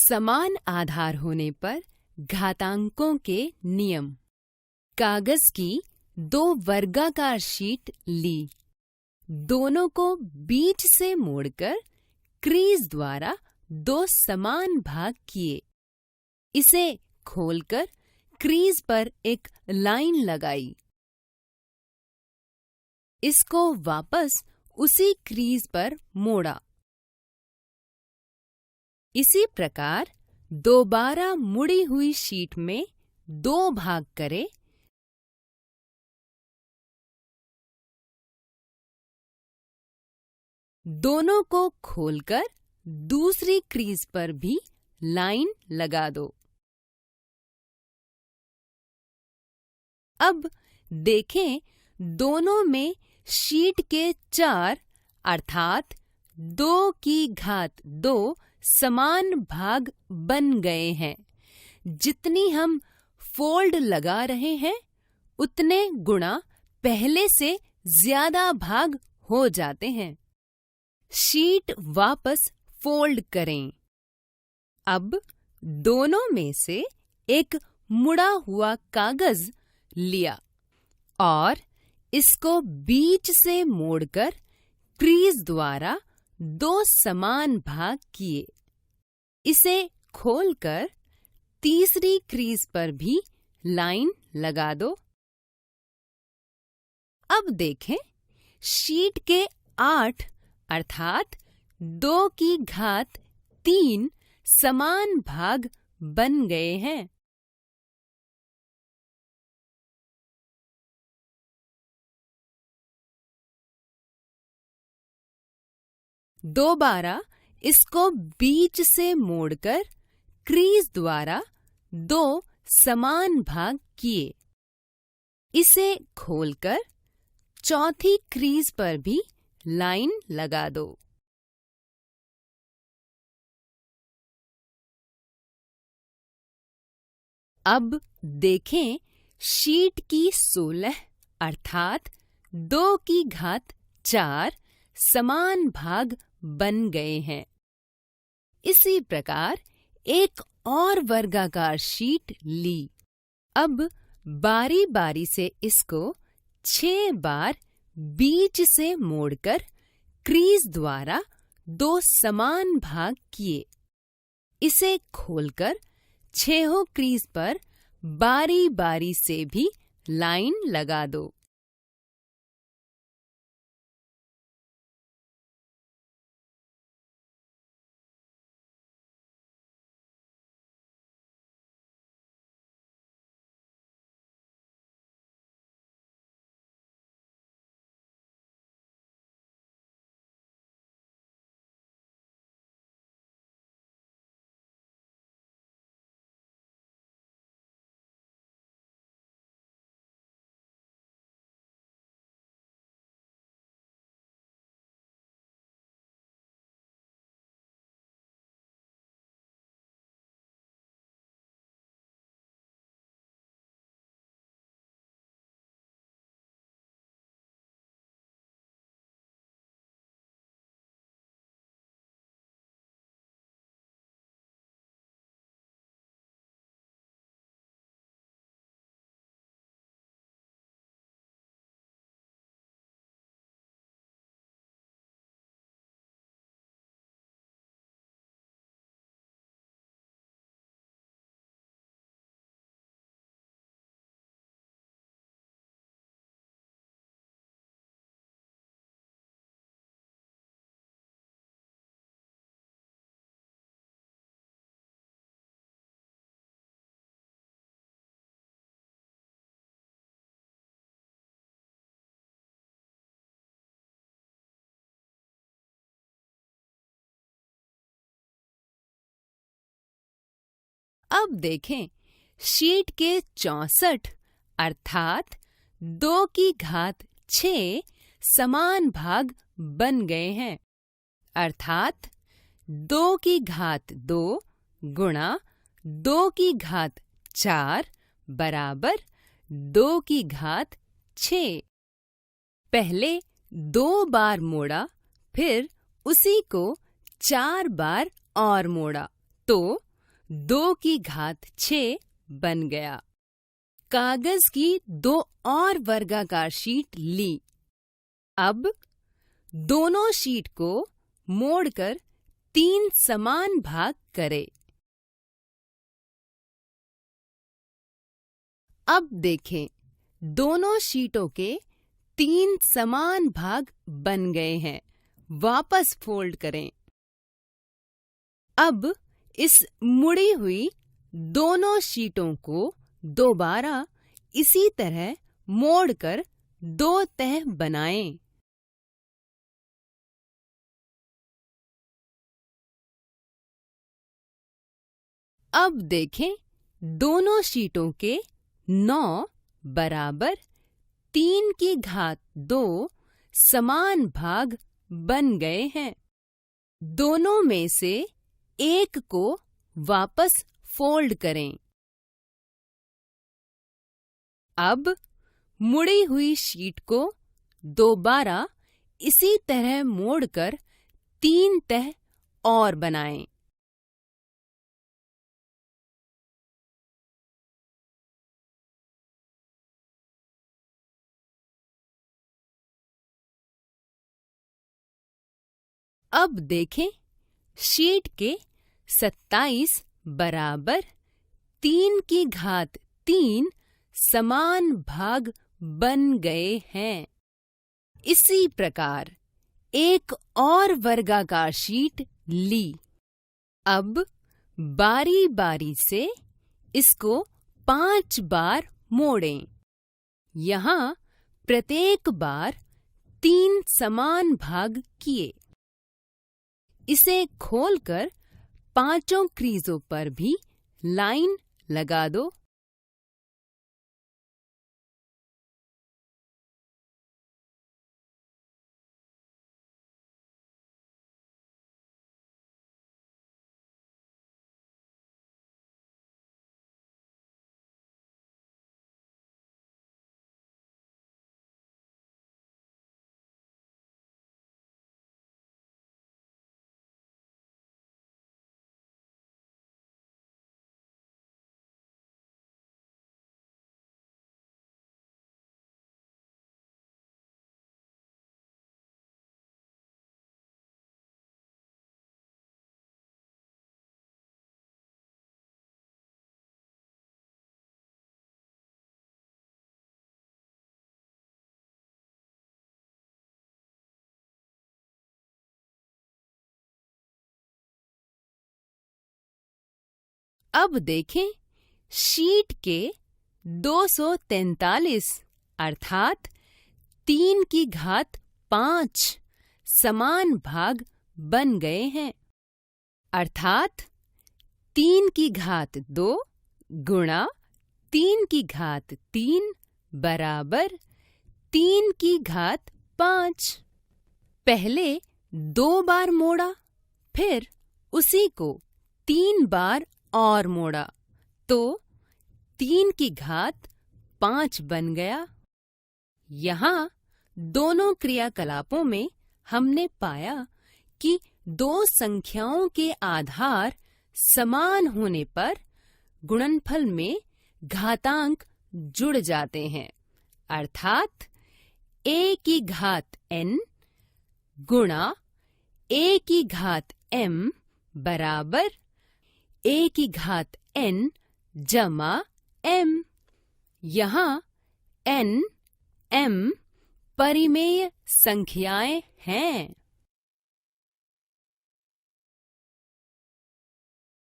समान आधार होने पर घातांकों के नियम। कागज की 2 वर्गाकार शीट ली। दोनों को बीच से मोड़कर क्रीज द्वारा 2 समान भाग किए। इसे खोलकर क्रीज पर एक लाइन लगाई। इसको वापस उसी क्रीज पर मोड़ा। इसी प्रकार दोबारा मुड़ी हुई शीट में 2 भाग करें। दोनों को खोलकर दूसरी क्रीज पर भी लाइन लगा दो। अब देखें, दोनों में शीट के 4 अर्थात 2 की घात 2 समान भाग बन गए हैं। जितनी हम फोल्ड लगा रहे हैं, उतने गुणा पहले से ज्यादा भाग हो जाते हैं। शीट वापस फोल्ड करें। अब दोनों में से एक मुड़ा हुआ कागज लिया और इसको बीच से मोड़कर क्रीज द्वारा 2 समान भाग किए। इसे खोलकर तीसरी क्रीज पर भी लाइन लगा दो। अब देखें, शीट के 8 अर्थात 2 की घात 3 समान भाग बन गए हैं। दोबारा इसको बीच से मोड़कर क्रीज द्वारा 2 समान भाग किए। इसे खोलकर चौथी क्रीज पर भी लाइन लगा दो। अब देखें, शीट की 16 अर्थात 2 की घात 4 समान भाग बन गए हैं। इसी प्रकार एक और वर्गाकार शीट ली। अब बारी बारी से इसको 6 बार बीच से मोड़कर क्रीज द्वारा 2 समान भाग किए। इसे खोलकर 6 क्रीज पर बारी बारी से भी लाइन लगा दो। अब देखें, शीट के 64 अर्थात 2 की घात 6 समान भाग बन गए हैं। अर्थात 2 की घात 2 गुणा 2 की घात 4 बराबर 2 की घात 6। पहले 2 बार मोड़ा, फिर उसी को 4 बार और मोड़ा, तो 2 की घात 6 बन गया। कागज की 2 और वर्गाकार शीट ली। अब दोनों शीट को मोड़कर 3 समान भाग करें। अब देखें, दोनों शीटों के 3 समान भाग बन गए हैं। वापस फोल्ड करें। अब इस मुड़ी हुई दोनों शीटों को दोबारा इसी तरह मोड़कर 2 तह बनाएं। अब देखें, दोनों शीटों के 9 बराबर 3 की घात 2 समान भाग बन गए हैं। दोनों में से एक को वापस फोल्ड करें। अब मुड़ी हुई शीट को दोबारा इसी तरह मोड़कर 3 तह और बनाएं। अब देखें, शीट के 27 बराबर 3 की घात 3 समान भाग बन गए हैं। इसी प्रकार एक और वर्गाकार शीट ली। अब बारी बारी से इसको 5 बार मोड़ें। यहाँ प्रत्येक बार 3 समान भाग किए। इसे खोलकर 5 क्रीजों पर भी लाइन लगा दो। अब देखें, शीट के 243 अर्थात 3 की घात 5 समान भाग बन गए हैं। अर्थात 3 की घात 2 गुणा 3 की घात 3 बराबर 3 की घात 5। पहले 2 बार मोड़ा, फिर उसी को 3 बार और मोड़ा तो 3 की घात 5 बन गया। यहाँ दोनों क्रियाकलापों में हमने पाया कि 2 संख्याओं के आधार समान होने पर गुणनफल में घातांक जुड़ जाते हैं। अर्थात a की घात n गुणा a की घात m बराबर a की घात n जमा m। यहाँ n m परिमेय संख्याएं हैं।